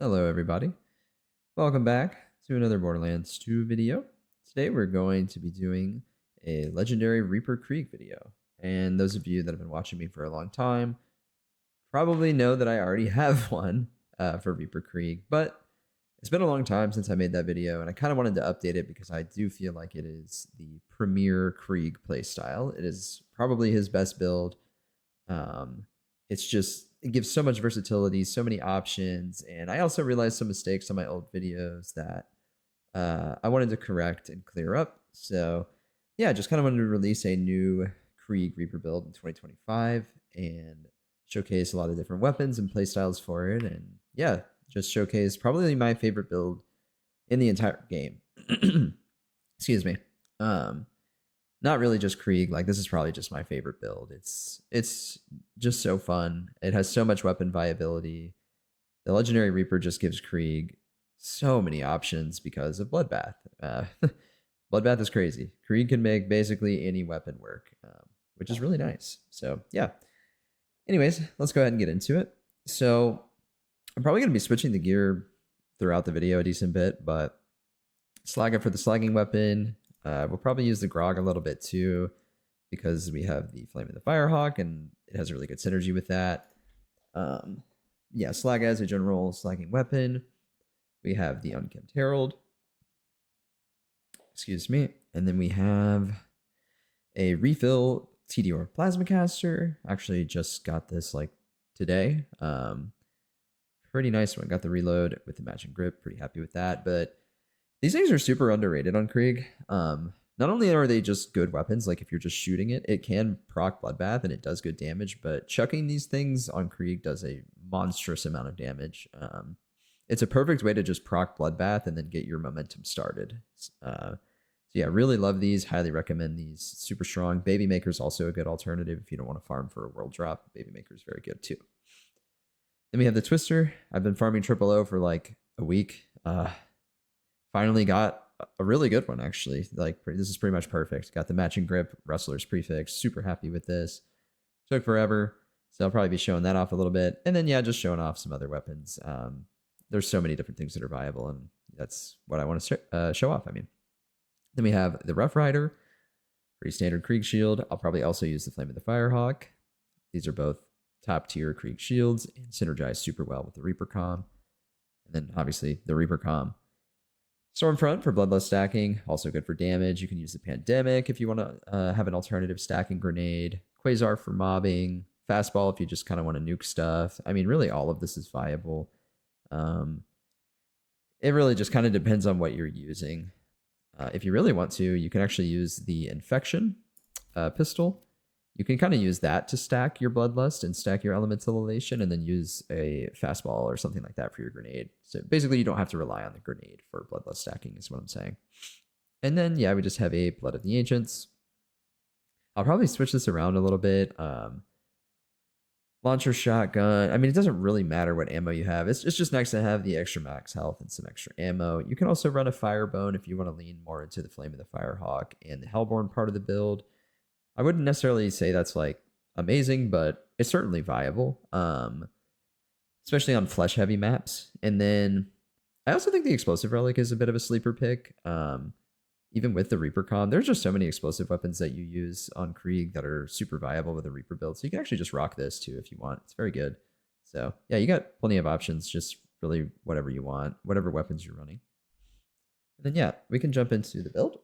Hello everybody, welcome back to another Borderlands 2 video. Today we're going to be doing a legendary Reaper Krieg video, and those of you that have been watching me for a long time probably know that I already have one for Reaper Krieg, but it's been a long time since I made that video, and I kind of wanted to update it because I do feel like it is the premier Krieg playstyle. It is probably his best build. Um, it gives so much versatility, so many options, and I also realized some mistakes on my old videos that I wanted to correct and clear up. So yeah, just kind of wanted to release a new Krieg Reaper build in 2025 and showcase a lot of different weapons and playstyles for it, and yeah, just showcase probably my favorite build in the entire game. Excuse me. Um, Not really just Krieg. Like, this is probably just my favorite build. It's just so fun. It has so much weapon viability. The Legendary Reaper just gives Krieg so many options because of Bloodbath. Bloodbath is crazy. Krieg can make basically any weapon work, which is really nice. So yeah. Anyways, let's go ahead and get into it. So I'm probably going to be switching the gear throughout the video a decent bit, but Slagger for the slagging weapon. We'll probably use the Grog a little bit too, because we have the Flame of the Firehawk, and it has a really good synergy with that. Yeah, Slag as a general slagging weapon. We have the Unkempt Herald. Excuse me. And then we have a refill TDR Plasma Caster. Actually, just got this like today. Pretty nice one. Got the reload with the matching grip. Pretty happy with that. But these things are super underrated on Krieg. Not only are they just good weapons, like if you're just shooting it, it can proc Bloodbath and it does good damage, but chucking these things on Krieg does a monstrous amount of damage. It's a perfect way to just proc Bloodbath and then get your momentum started. So yeah, really love these. Highly recommend these. Super strong. Baby Maker's also a good alternative if you don't want to farm for a world drop. Baby Maker's very good too. Then we have the Twister. I've been farming Triple O for like a week. Finally got a really good one, actually. Like, this is pretty much perfect. Got the matching grip, Rustler's prefix. Super happy with this. Took forever, so I'll probably be showing that off a little bit. And then, yeah, just showing off some other weapons. There's so many different things that are viable, and that's what I want to show off, I mean. Then we have the Rough Rider. Pretty standard Krieg shield. I'll probably also use the Flame of the Firehawk. These are both top-tier Krieg shields and synergize super well with the Reaper Com. And then, obviously, the Reaper Com. Stormfront for Bloodlust stacking, also good for damage. You can use the Pandemic if you want to have an alternative stacking grenade. Quasar for mobbing. Fastball if you just kind of want to nuke stuff. I mean, really all of this is viable. It really just kind of depends on what you're using. If you really want to, you can actually use the Infection pistol. You can kind of use that to stack your Bloodlust and stack your Elemental Elation, and then use a Fastball or something like that for your grenade. So basically, you don't have to rely on the grenade for Bloodlust stacking, is what I'm saying. And then, yeah, we just have a Blood of the Ancients. I'll probably switch this around a little bit. Launcher shotgun. I mean, it doesn't really matter what ammo you have. It's just nice to have the extra max health and some extra ammo. You can also run a Firebone if you want to lean more into the Flame of the Firehawk and the Hellborn part of the build. I wouldn't necessarily say that's like amazing, but it's certainly viable, especially on flesh heavy maps. And then I also think the Explosive Relic is a bit of a sleeper pick. Even with the Reaper Com, there's just so many explosive weapons that you use on Krieg that are super viable with a Reaper build. So you can actually just rock this too if you want. It's very good. So yeah, you got plenty of options, just really whatever you want, whatever weapons you're running. And then yeah, we can jump into the build.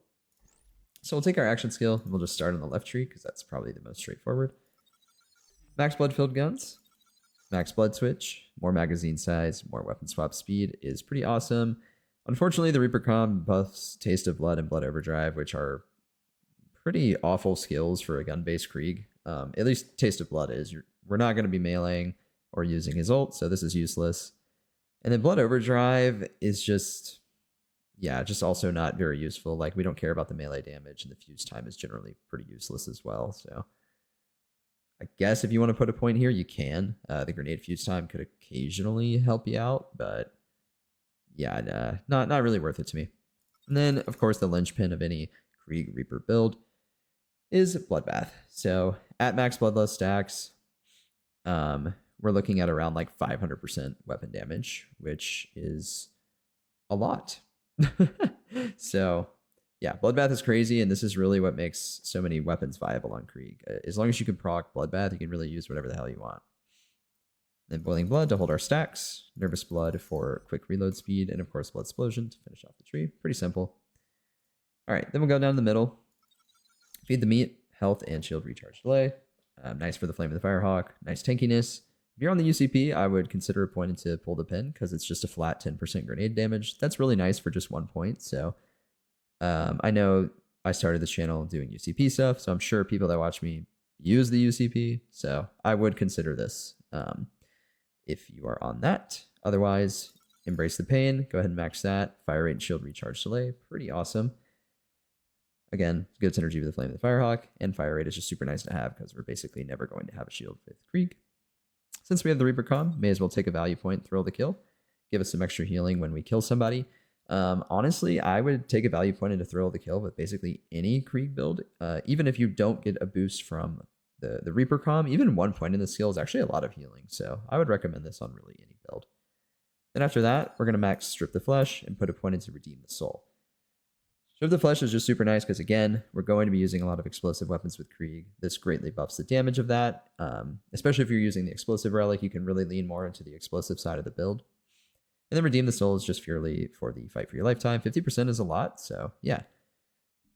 So we'll take our action skill, and we'll just start on the left tree, because that's probably the most straightforward. Max blood-filled guns, max blood switch, more magazine size, more weapon swap speed is pretty awesome. Unfortunately, the Reaper Com buffs Taste of Blood and Blood Overdrive, which are pretty awful skills for a gun-based Krieg. At least Taste of Blood is. We're not going to be meleeing or using his ult, so this is useless. And then Blood Overdrive is just... yeah, just also not very useful. Like, we don't care about the melee damage, and the fuse time is generally pretty useless as well. So I guess if you want to put a point here, you can. The grenade fuse time could occasionally help you out, but yeah, not really worth it to me. And then, of course, the linchpin of any Krieg Reaper build is Bloodbath. So at max Bloodlust stacks, we're looking at around like 500% weapon damage, which is a lot. So yeah, Bloodbath is crazy, and this is really what makes so many weapons viable on Krieg. As long as you can proc Bloodbath, you can really use whatever the hell you want. Then Boiling Blood to hold our stacks, Nervous Blood for quick reload speed, and of course Blood Explosion to finish off the tree. Pretty simple. All right, then we'll go down the middle. Feed the Meat, health and shield recharge delay. Nice for the Flame of the Firehawk. Nice tankiness. If you're on the UCP, I would consider a point to pull the pin because it's just a flat 10% grenade damage. That's really nice for just 1 point. So I know I started this channel doing UCP stuff, so I'm sure people that watch me use the UCP. So I would consider this if you are on that. Otherwise, Embrace the Pain. Go ahead and max that. Fire rate and shield recharge delay. Pretty awesome. Again, good synergy with the Flame of the Firehawk, and fire rate is just super nice to have because we're basically never going to have a shield with Krieg. Since we have the Reaper Calm, may as well take a value point, thrill the kill, give us some extra healing when we kill somebody. Honestly, I would take a value point into thrill the kill with basically any Krieg build, even if you don't get a boost from the Reaper Calm. Even 1 point in the skill is actually a lot of healing, so I would recommend this on really any build. Then after that, we're going to max Strip the Flesh and put a point into Redeem the Soul. Strip the Flesh is just super nice because, again, we're going to be using a lot of explosive weapons with Krieg. This greatly buffs the damage of that. Especially if you're using the explosive relic, you can really lean more into the explosive side of the build. And then Redeem the Soul is just purely for the fight for your lifetime. 50% is a lot, so yeah.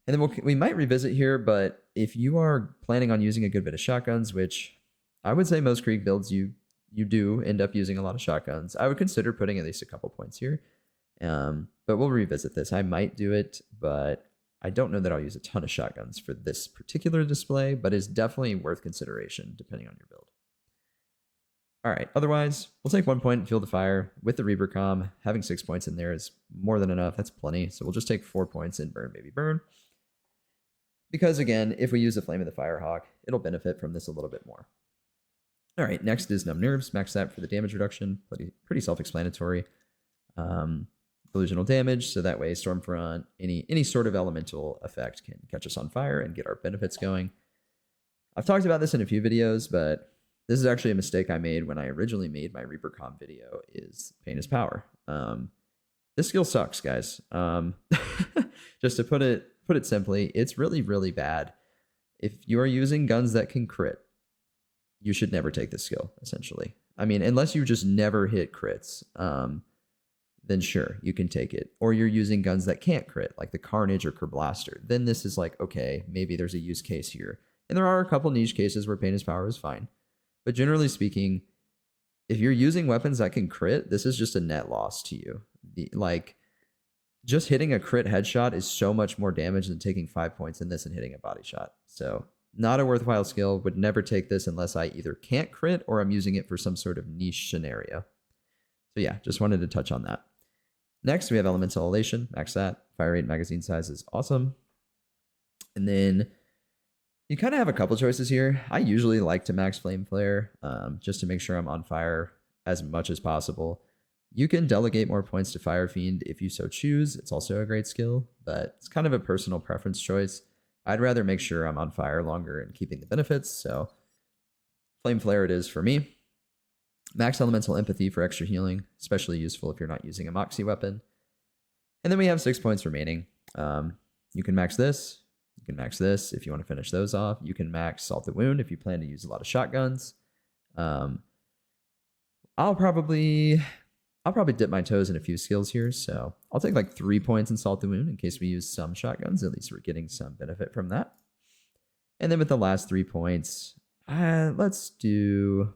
And then we might revisit here, but if you are planning on using a good bit of shotguns, which I would say most Krieg builds you do end up using a lot of shotguns, I would consider putting at least a couple points here. But we'll revisit this. I might do it, but I don't know that I'll use a ton of shotguns for this particular display, but it's definitely worth consideration depending on your build. All right, otherwise, we'll take 1 point and Feel the Fire. With the Reaper Calm, having 6 points in there is more than enough. That's plenty. So we'll just take 4 points and Burn Baby Burn. Because again, if we use the Flame of the Firehawk, it'll benefit from this a little bit more. All right, next is Numb Nerves. Max that for the damage reduction. Pretty self-explanatory. Delusional damage, so that way Stormfront, any sort of elemental effect can catch us on fire and get our benefits going. I've talked about this in a few videos, but this is actually a mistake I made when I originally made my Reaper Calm video, is Pain is Power. This skill sucks, guys. Just to put it simply, it's really, really bad. If you are using guns that can crit, you should never take this skill, essentially. I mean, unless you just never hit crits, then sure, you can take it. Or you're using guns that can't crit, like the Carnage or Kerblaster. Then this is like, okay, maybe there's a use case here. And there are a couple niche cases where Pain is Power is fine. But generally speaking, if you're using weapons that can crit, this is just a net loss to you. Just hitting a crit headshot is so much more damage than taking 5 points in this and hitting a body shot. So not a worthwhile skill. Would never take this unless I either can't crit or I'm using it for some sort of niche scenario. So yeah, just wanted to touch on that. Next, we have Elemental Elation. Max that. Fire rate, magazine size is awesome. And then you kind of have a couple choices here. I usually like to max Flame Flare just to make sure I'm on fire as much as possible. You can delegate more points to Fire Fiend if you so choose. It's also a great skill, but it's kind of a personal preference choice. I'd rather make sure I'm on fire longer and keeping the benefits, so Flame Flare it is for me. Max Elemental Empathy for extra healing, especially useful if you're not using a Moxie weapon. And then we have 6 points remaining. You can max this. You can max this if you want to finish those off. You can max Salt the Wound if you plan to use a lot of shotguns. I'll probably dip my toes in a few skills here, so I'll take like 3 points in Salt the Wound in case we use some shotguns. At least we're getting some benefit from that. And then with the last 3 points, let's do...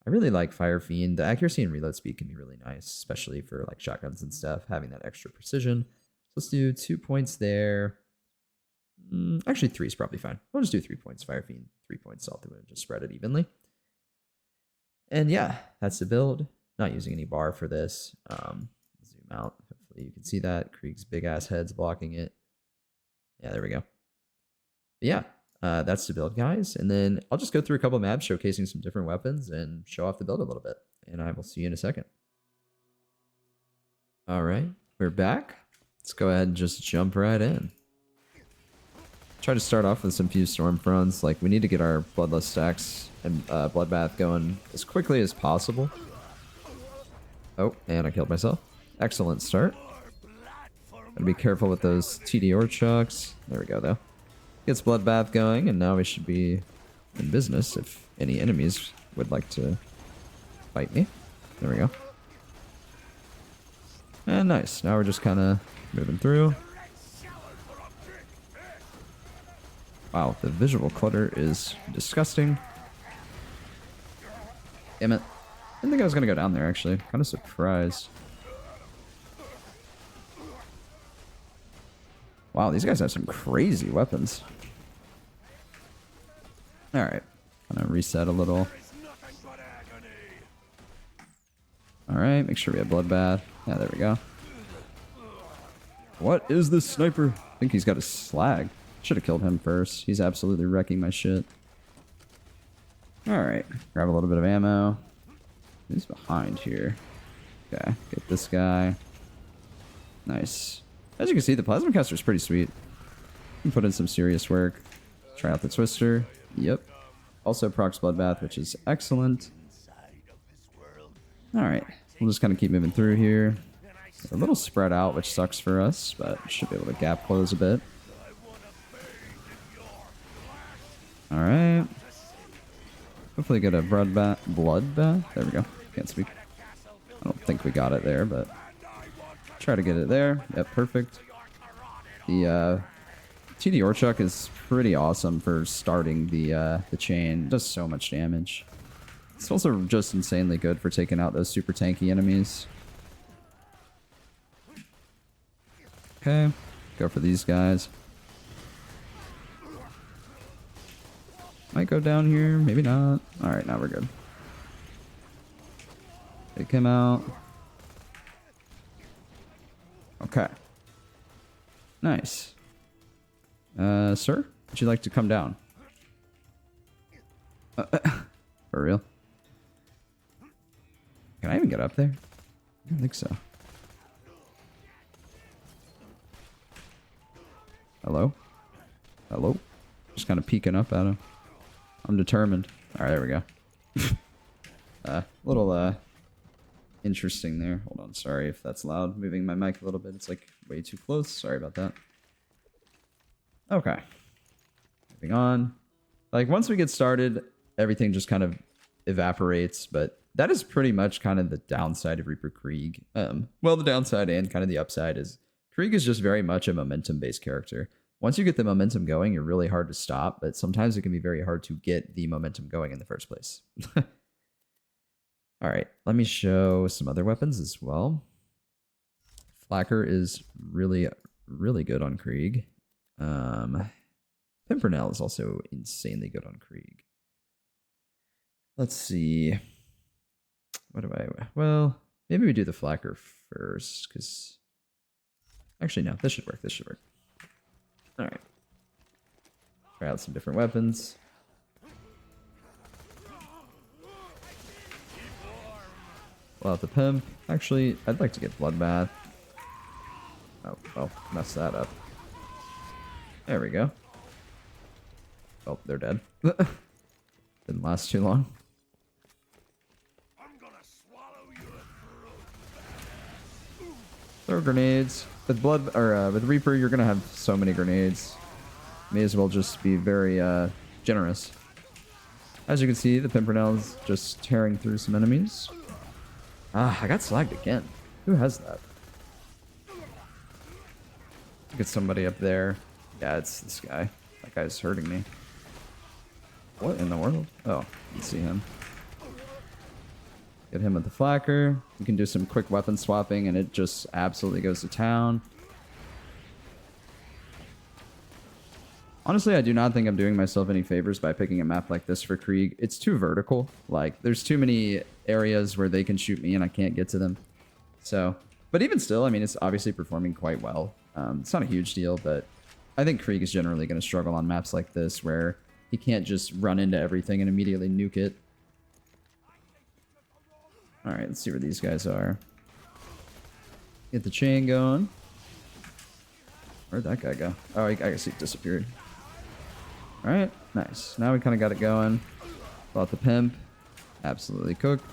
I really like Fire Fiend. The accuracy and reload speed can be really nice, especially for like shotguns and stuff, having that extra precision. So let's do 2 points there. Actually, 3 is probably fine. We'll just do 3 points Fire Fiend, 3 points Salt the Wound, just spread it evenly. And yeah, that's the build. Not using any bar for this. Zoom out. Hopefully you can see that. Krieg's big ass head's blocking it. Yeah, there we go. But yeah. That's the build, guys. And then I'll just go through a couple maps showcasing some different weapons and show off the build a little bit. And I will see you in a second. All right, we're back. Let's go ahead and just jump right in. try to start off with some few storm fronts. Like, we need to get our bloodlust stacks and bloodbath going as quickly as possible. Oh, and I killed myself. Excellent start. Gotta be careful with those TDR chucks. There we go, though. Gets bloodbath going, and now we should be in business if any enemies would like to fight me. There we go. And nice. Now we're just kind of moving through. Wow, the visual clutter is disgusting. Damn it. I didn't think I was going to go down there, actually. Kind of surprised. Wow, these guys have some crazy weapons. Alright. I'm gonna reset a little. Alright, make sure we have bloodbath. Yeah, there we go. What is this sniper? I think he's got a slag. Should have killed him first. He's absolutely wrecking my shit. Alright, grab a little bit of ammo. He's behind here. Okay, get this guy. Nice. As you can see, the plasma caster is pretty sweet. You can put in some serious work. Try out the twister. Yep. Also procs bloodbath, which is excellent. Alright, we'll just kind of keep moving through here. A little spread out, which sucks for us, but should be able to gap close a bit. Alright. Hopefully get a bloodbath. There we go. Can't speak. I don't think we got it there, but try to get it there. Yep, perfect. The TD Orchuk is pretty awesome for starting the chain. It does so much damage. It's also just insanely good for taking out those super tanky enemies. Okay, go for these guys. Might go down here, maybe not. Alright, now we're good. Take him out. Okay. Nice. Sir? Would you like to come down? For real? Can I even get up there? I don't think so. Hello? Hello? Just kind of peeking up at him. I'm determined. Alright, there we go. Little, interesting there. Hold on, sorry if that's loud. Moving my mic a little bit. It's like way too close. Sorry about that. Okay. Moving on. Like, once we get started, everything just kind of evaporates, but that is pretty much kind of the downside of Reaper Krieg. Well, the downside and kind of the upside is Krieg is just very much a momentum-based character. Once you get the momentum going, you're really hard to stop, but sometimes it can be very hard to get the momentum going in the first place. All right, let me show some other weapons as well. Flacker is really, really good on Krieg. Pimpernel is also insanely good on Krieg. Let's see. What do I... Well, maybe we do the Flacker first, because... Actually, no, this should work. This should work. All right. Try out some different weapons. Pull out the pimp. Actually, I'd like to get bloodbath. Oh, well, messed that up. There we go. Oh, they're dead. Didn't last too long. Throw grenades. With blood or with Reaper, you're gonna have so many grenades. May as well just be very generous. As you can see, the Pimpernel is just tearing through some enemies. Ah, I got slagged again. Who has that? Get somebody up there. Yeah, it's this guy. That guy's hurting me. What in the world? Oh, you see him. Get him with the flacker. You can do some quick weapon swapping and it just absolutely goes to town. Honestly, I do not think I'm doing myself any favors by picking a map like this for Krieg. It's too vertical. Like, there's too many areas where they can shoot me and I can't get to them. So, but even still, I mean, it's obviously performing quite well. It's not a huge deal, but I think Krieg is generally going to struggle on maps like this where he can't just run into everything and immediately nuke it. Alright, let's see where these guys are. Get the chain going. Where'd that guy go? Oh, I guess he disappeared. Alright, nice. Now we kind of got it going. Bought the pimp. Absolutely cooked.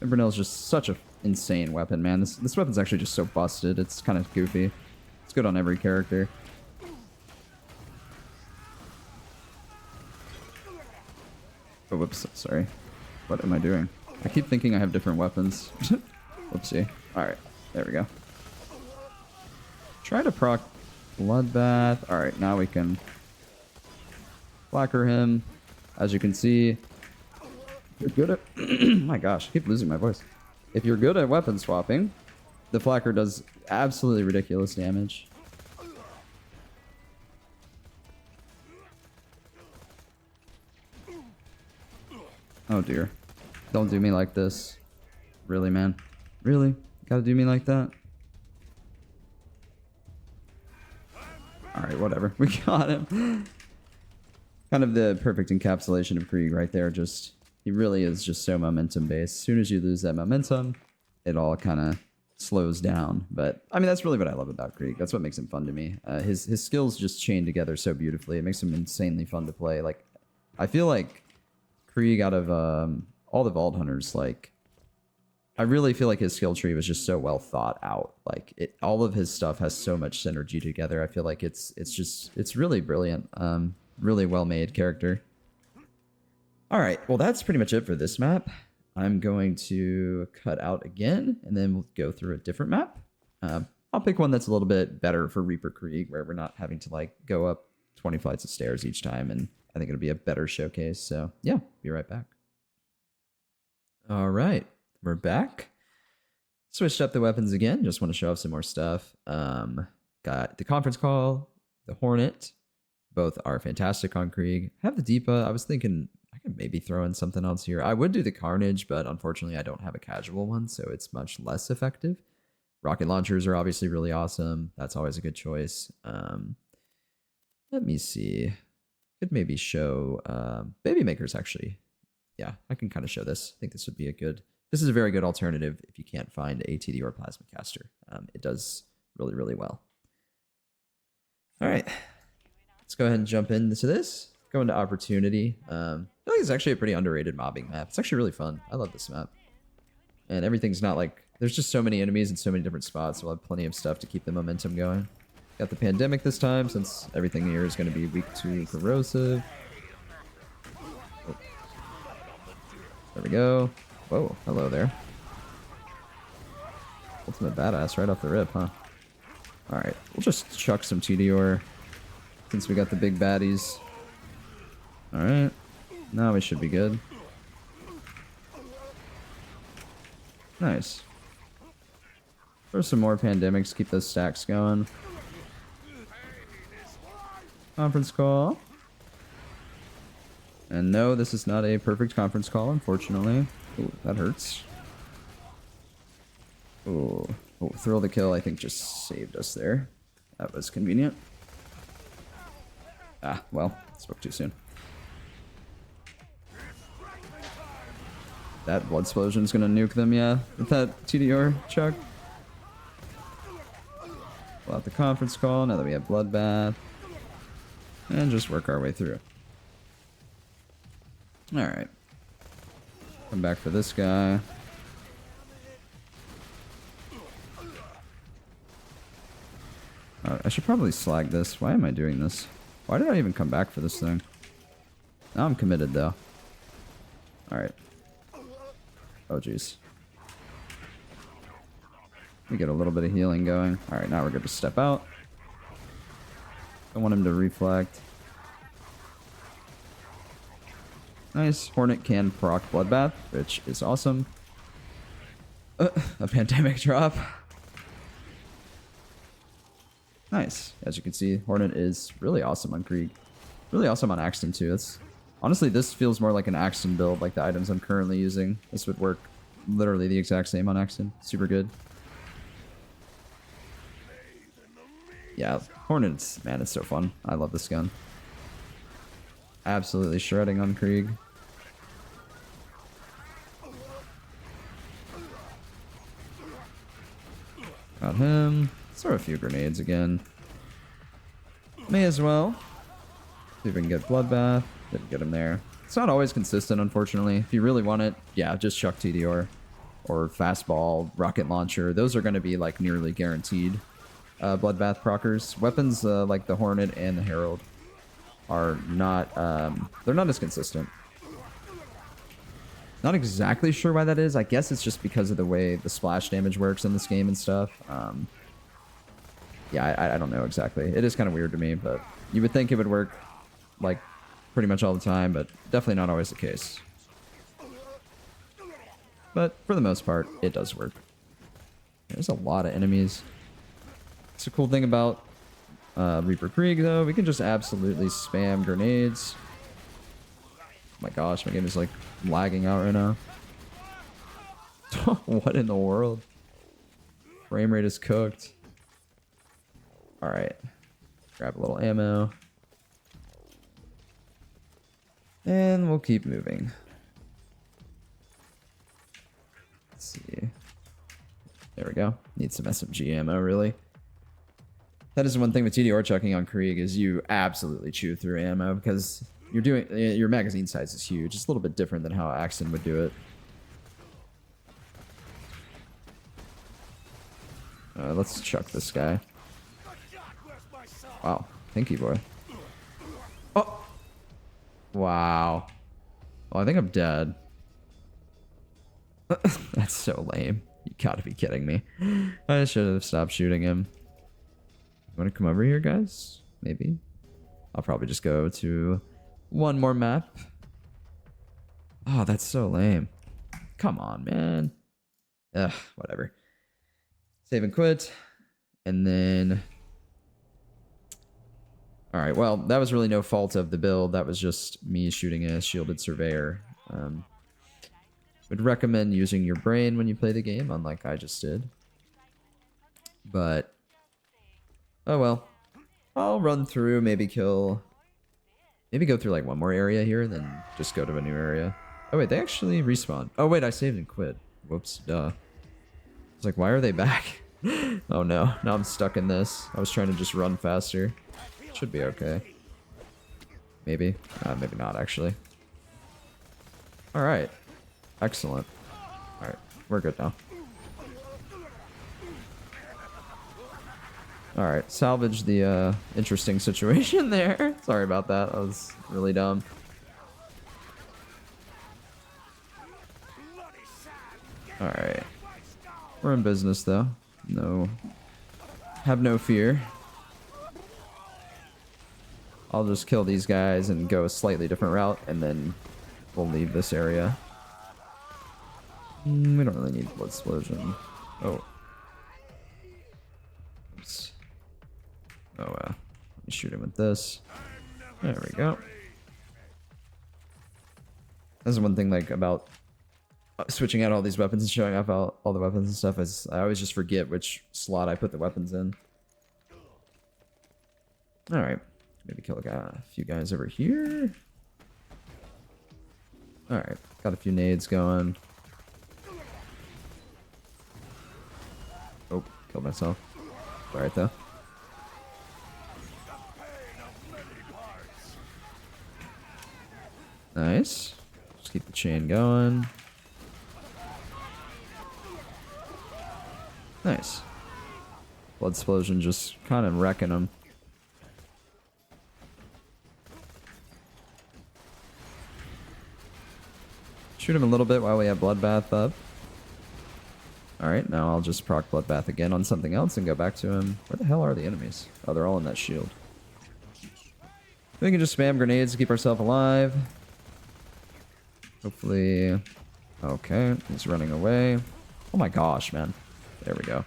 Pimpernel's just such an insane weapon, man. This weapon's actually just so busted. It's kind of goofy. It's good on every character. Oh, whoops. Sorry. What am I doing? I keep thinking I have different weapons. Whoopsie. Alright. There we go. Try to proc Bloodbath. Alright, now we can flacker him. As you can see, you're good at... my gosh, I keep losing my voice. If you're good at weapon swapping, the flacker does absolutely ridiculous damage. Oh dear. Don't do me like this. Really, man? Really? Gotta do me like that? Alright, whatever. We got him. Kind of the perfect encapsulation of Krieg right there. Just, he really is just so momentum based. As soon as you lose that momentum, it all kind of slows down. But, I mean, that's really what I love about Krieg. That's what makes him fun to me. His skills just chain together so beautifully. It makes him insanely fun to play. Like, I feel like Krieg out of all the Vault Hunters, like, I really feel like his skill tree was just so well thought out. Like, all of his stuff has so much synergy together. I feel like it's really brilliant. Really well made character. All right, well, that's pretty much it for this map. I'm going to cut out again, and then we'll go through a different map. I'll pick one that's a little bit better for Reaper Krieg, where we're not having to like go up 20 flights of stairs each time, and I think it'll be a better showcase. So yeah, be right back. All right, we're back. Switched up the weapons again. Just want to show off some more stuff. Got the conference call, the Hornet. Both are fantastic on Krieg. Have the Deepa. I was thinking I could maybe throw in something else here. I would do the Carnage, but unfortunately I don't have a casual one, so it's much less effective. Rocket launchers are obviously really awesome. That's always a good choice. Let me see. Could maybe show Baby Makers, actually. Yeah, I can kind of show this. I think this would be a good... This is a very good alternative if you can't find a TD or Plasma Caster. It does really, really well. All right. Let's go ahead and jump into this. Go into Opportunity. I feel like it's actually a pretty underrated mobbing map. It's actually really fun. I love this map. And everything's not like... There's just so many enemies in so many different spots. We'll have plenty of stuff to keep the momentum going. Got the Pandemic this time, since everything here is going to be weak to Corrosive. Oh. There we go. Whoa, hello there. Ultimate Badass right off the rip, huh? Alright, we'll just chuck some TDR since we got the big baddies. Alright, now we should be good. Nice. Throw some more Pandemics, keep those stacks going. Conference call. And no, this is not a perfect conference call, unfortunately. Ooh, that hurts. Ooh. Oh, Thrill the Kill, I think, just saved us there. That was convenient. Ah, well, spoke too soon. That Blood Explosion's gonna nuke them, yeah, with that TDR chuck. Pull out the conference call now that we have Bloodbath. And just work our way through. Alright. Come back for this guy. I should probably slag this. Why am I doing this? Why did I even come back for this thing? Now I'm committed, though. Alright. Oh, jeez. We get a little bit of healing going. Alright, now we're good to step out. Don't want him to reflect. Nice. Hornet can proc Bloodbath, which is awesome. A Pandemic drop. Nice. As you can see, Hornet is really awesome on Krieg. Really awesome on Axton, too. Honestly, this feels more like an Axton build, like the items I'm currently using. This would work literally the exact same on Axton. Super good. Yeah, Hornets, man, it's so fun. I love this gun. Absolutely shredding on Krieg. Got him. Let's throw a few grenades again. May as well. See if we can get Bloodbath. Didn't get him there. It's not always consistent, unfortunately. If you really want it, yeah, just chuck TDR or Fastball, Rocket Launcher. Those are going to be like nearly guaranteed Bloodbath proccers. Weapons like the Hornet and the Herald are not, they're not as consistent. Not exactly sure why that is. I guess it's just because of the way the splash damage works in this game and stuff. Yeah, I don't know exactly. It is kind of weird to me, but you would think it would work like pretty much all the time, but definitely not always the case. But for the most part, it does work. There's a lot of enemies. It's a cool thing about Reaper Krieg, though. We can just absolutely spam grenades. Oh my gosh, my game is like lagging out right now. What in the world? Frame rate is cooked. Alright. Grab a little ammo. And we'll keep moving. Let's see. There we go. Need some SMG ammo, really. That is one thing with TDR chucking on Krieg is you absolutely chew through ammo because you're doing your magazine size is huge. It's a little bit different than how Axton would do it. Let's chuck this guy. Wow, pinky boy. Oh, wow. Oh, I think I'm dead. That's so lame. You gotta be kidding me. I should have stopped shooting him. You want to come over here, guys? Maybe. I'll probably just go to one more map. Oh, that's so lame. Come on, man. Ugh, whatever. Save and quit. And then... Alright, well, that was really no fault of the build. That was just me shooting a shielded surveyor. Would recommend using your brain when you play the game, unlike I just did. But... oh well. I'll run through, maybe kill... maybe go through like one more area here, and then just go to a new area. Oh wait, they actually respawn. Oh wait, I saved and quit. Whoops, duh. I was like, why are they back? Oh no, now I'm stuck in this. I was trying to just run faster. Should be okay. Maybe. Maybe not, actually. Alright. Excellent. Alright, we're good now. Alright, salvage the interesting situation there. Sorry about that. That was really dumb. Alright. We're in business, though. No. Have no fear. I'll just kill these guys and go a slightly different route, and then we'll leave this area. We don't really need blood explosion. Oh. Oops. Oh, let me shoot him with this. There we go. That's one thing, like, about switching out all these weapons and showing off all the weapons and stuff is I always just forget which slot I put the weapons in. Alright. Maybe kill a few guys over here. Alright. Got a few nades going. Oh, killed myself. Alright, though. Nice. Just keep the chain going. Nice. Blood explosion just kind of wrecking them. Shoot him a little bit while we have Bloodbath up. Alright, now I'll just proc Bloodbath again on something else and go back to him. Where the hell are the enemies? Oh, they're all in that shield. We can just spam grenades to keep ourselves alive. Hopefully... okay, he's running away. Oh my gosh, man. There we go.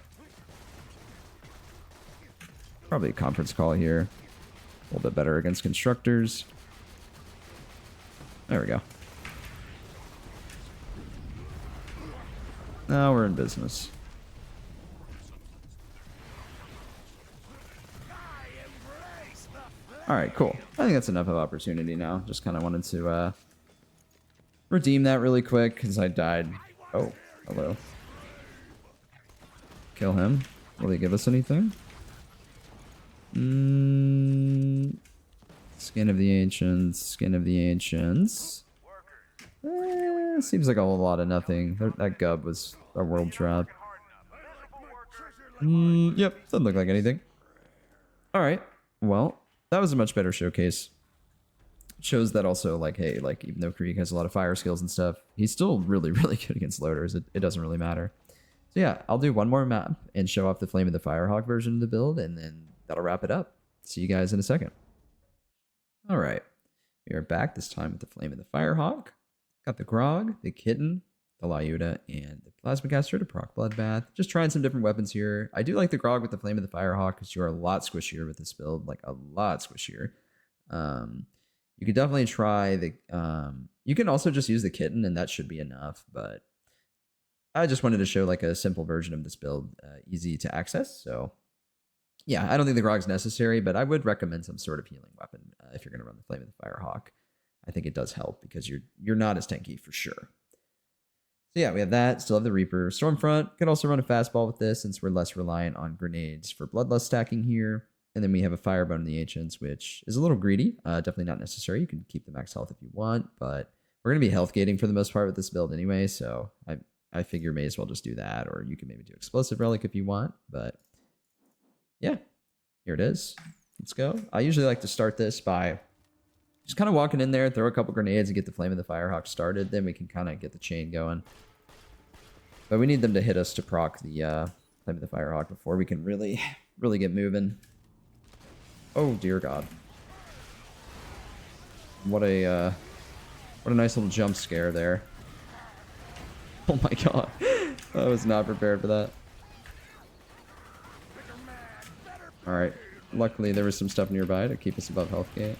Probably a conference call here. A little bit better against constructors. There we go. Now we're in business. Alright, cool. I think that's enough of opportunity now. Just kind of wanted to redeem that really quick because I died. Oh, hello. Kill him. Will he give us anything? Skin of the Ancients, Skin of the Ancients. Seems like a whole lot of nothing. That gub was a world trap. Yep, doesn't look like anything. Alright, well, that was a much better showcase. Shows that also, like, hey, like, even though Krieg has a lot of fire skills and stuff, he's still really, really good against loaders. It doesn't really matter. So yeah, I'll do one more map and show off the Flame of the Firehawk version of the build, and then that'll wrap it up. See you guys in a second. Alright, we are back this time with the Flame of the Firehawk. Got the Grog, the Kitten, the Lyuda, and the Plasmacaster to proc Bloodbath. Just trying some different weapons here. I do like the Grog with the Flame of the Firehawk because you are a lot squishier with this build, like a lot squishier. You could definitely try the... you can also just use the Kitten, and that should be enough, but I just wanted to show like a simple version of this build, easy to access. So yeah, I don't think the Grog's necessary, but I would recommend some sort of healing weapon if you're going to run the Flame of the Firehawk. I think it does help because you're not as tanky for sure. So yeah, we have that. Still have the Reaper. Stormfront could also run a fastball with this since we're less reliant on grenades for Bloodlust stacking here. And then we have a Firebone in the Ancients, which is a little greedy. Definitely not necessary. You can keep the max health if you want, but we're going to be health gating for the most part with this build anyway, so I figure may as well just do that, or you can maybe do Explosive Relic if you want, but yeah, here it is. Let's go. I usually like to start this by just kind of walking in there, throw a couple grenades, and get the Flame of the Firehawk started. Then we can kind of get the chain going. But we need them to hit us to proc the Flame of the Firehawk before we can really get moving. Oh dear God! What a nice little jump scare there. Oh my God! I was not prepared for that. All right. Luckily, there was some stuff nearby to keep us above health gate.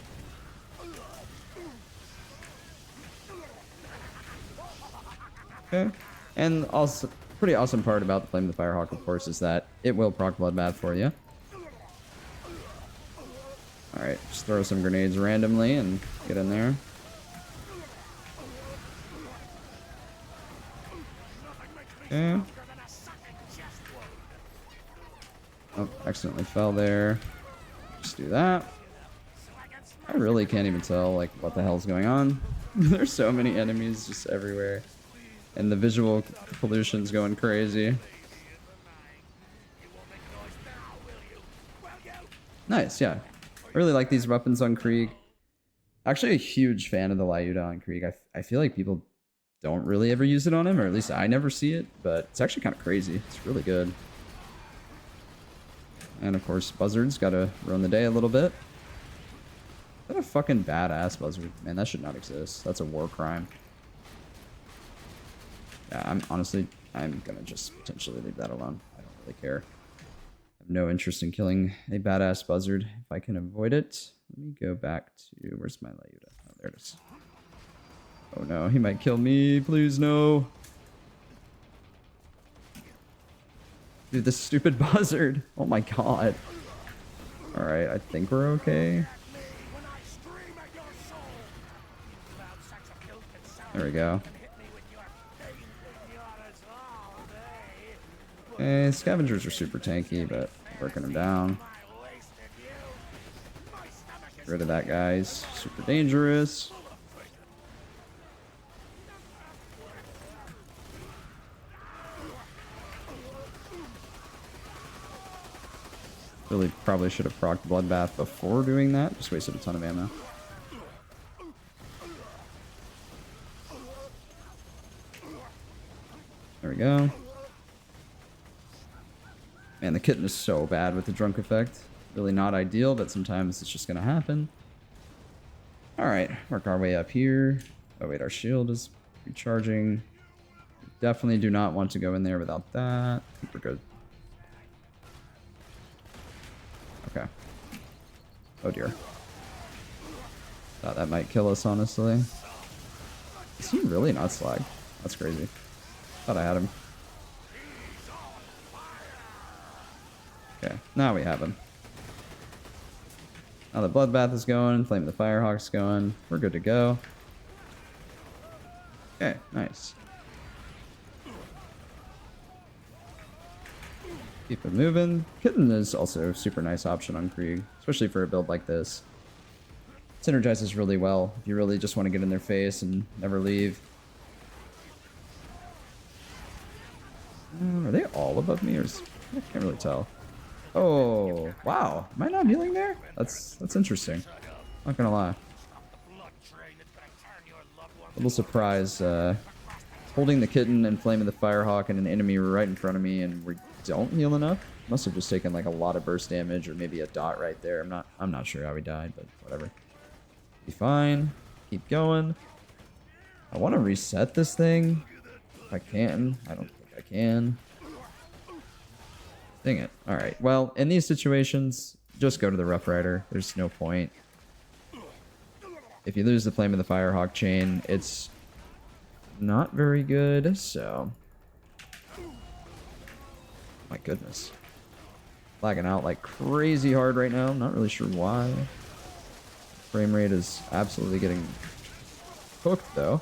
Okay. And also, pretty awesome part about the Flame of the Firehawk, of course, is that it will proc Bloodbath for you. Alright, just throw some grenades randomly and get in there. Okay. Oh, accidentally fell there. Just do that. I really can't even tell, like, what the hell's going on. There's so many enemies just everywhere. And the visual pollution's going crazy. Nice, yeah. I really like these weapons on Krieg. Actually a huge fan of the Lyuda on Krieg. I feel like people don't really ever use it on him, or at least I never see it, but it's actually kind of crazy. It's really good. And of course, Buzzard's got to ruin the day a little bit. What a fucking badass Buzzard. Man, that should not exist. That's a war crime. Yeah, I'm gonna just potentially leave that alone. I don't really care. I have no interest in killing a badass Buzzard if I can avoid it. Let me go back to... Where's my Lyuda? Oh, there it is. Oh no, he might kill me. Please, no. Dude, this stupid Buzzard. Oh my God. Alright, I think we're okay. There we go. Okay, scavengers are super tanky, but working them down. Get rid of that, guys. Super dangerous. Really probably should have procced Bloodbath before doing that. Just wasted a ton of ammo. There we go. Man, the kitten is so bad with the drunk effect. Really not ideal, but sometimes it's just going to happen. Alright, work our way up here. Oh wait, our shield is recharging. Definitely do not want to go in there without that. I think we're good. Okay. Oh dear. Thought that might kill us, honestly. Is he really not slag? That's crazy. Thought I had him. Okay, now we have him. Now the Bloodbath is going, Flame of the Firehawk's going. We're good to go. Okay, nice. Keep it moving. Kitten is also a super nice option on Krieg, especially for a build like this. Synergizes really well if you really just want to get in their face and never leave. Are they all above me, or I can't really tell. Oh, wow. Am I not healing there? That's interesting. Not gonna lie. A little surprised, holding the kitten and flaming the Firehawk and an enemy right in front of me, and we don't heal enough. Must have just taken like a lot of burst damage, or maybe a dot right there. I'm not sure how he died, but whatever. Be fine. Keep going. I want to reset this thing if I can. I don't think I can. Dang it. All right. Well, in these situations, just go to the Rough Rider. There's no point. If you lose the Flame of the Firehawk chain, it's not very good, so... My goodness. Lagging out like crazy hard right now. I'm not really sure why. Frame rate is absolutely getting cooked, though.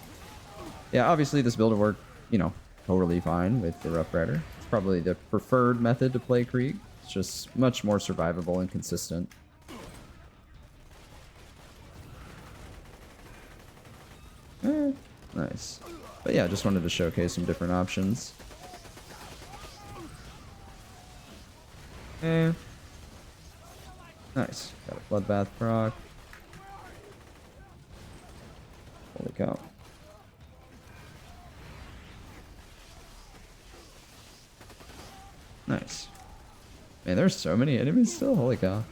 Yeah, obviously this build will work, you know, totally fine with the Rough Rider. It's probably the preferred method to play Krieg. It's just much more survivable and consistent. Nice. But yeah, just wanted to showcase some different options. Nice. Got a Bloodbath proc. Holy cow. Nice. Man, there's so many enemies still. Holy cow.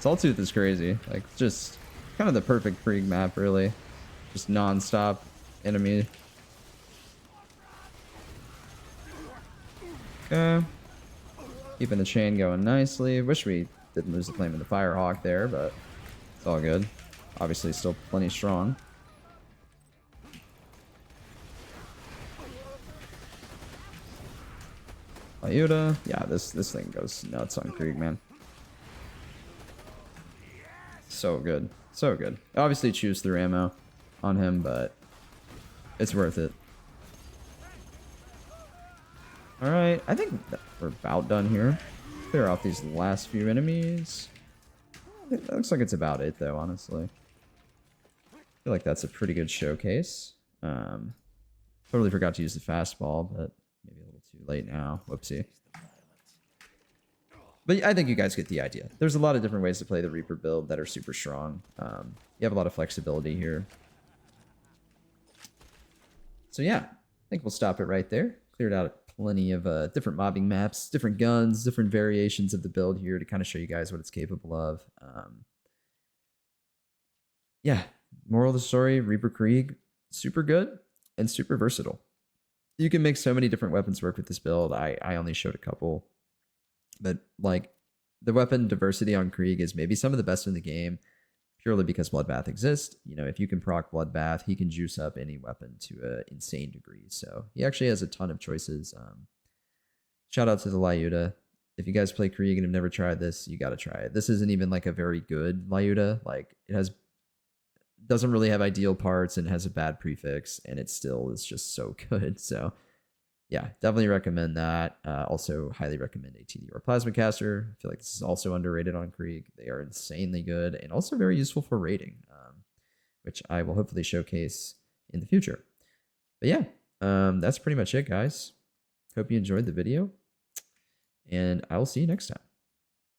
Sawtooth is crazy. Like, just kind of the perfect Krieg map, really. Just non-stop enemy. Okay. Keeping the chain going nicely. Wish we didn't lose the Flame of the Firehawk there, but it's all good. Obviously still plenty strong. Lyuda. Yeah, this thing goes nuts on Krieg, man. So good. So good. Obviously choose through ammo on him, but it's worth it. Alright, I think we're about done here. Clear off these last few enemies. It looks like it's about it, though, honestly. I feel like that's a pretty good showcase. Totally forgot to use the fastball, but maybe a little too late now. Whoopsie. But I think you guys get the idea. There's a lot of different ways to play the Reaper build that are super strong. You have a lot of flexibility here. So yeah, I think we'll stop it right there. Cleared out plenty of different mobbing maps, different guns, different variations of the build here to kind of show you guys what it's capable of. Yeah, moral of the story, Reaper Krieg, super good and super versatile. You can make so many different weapons work with this build. I only showed a couple. But like the weapon diversity on Krieg is maybe some of the best in the game purely because Bloodbath exists. You know, if you can proc Bloodbath, he can juice up any weapon to an insane degree. So he actually has a ton of choices. Shout out to the Lyuda. If you guys play Krieg and have never tried this, you got to try it. This isn't even like a very good Lyuda. Like it doesn't really have ideal parts and has a bad prefix, and it still is just so good. So yeah, definitely recommend that. Also, highly recommend ATD or Plasma Caster. I feel like this is also underrated on Krieg. They are insanely good and also very useful for raiding, which I will hopefully showcase in the future. But yeah, that's pretty much it, guys. Hope you enjoyed the video, and I will see you next time.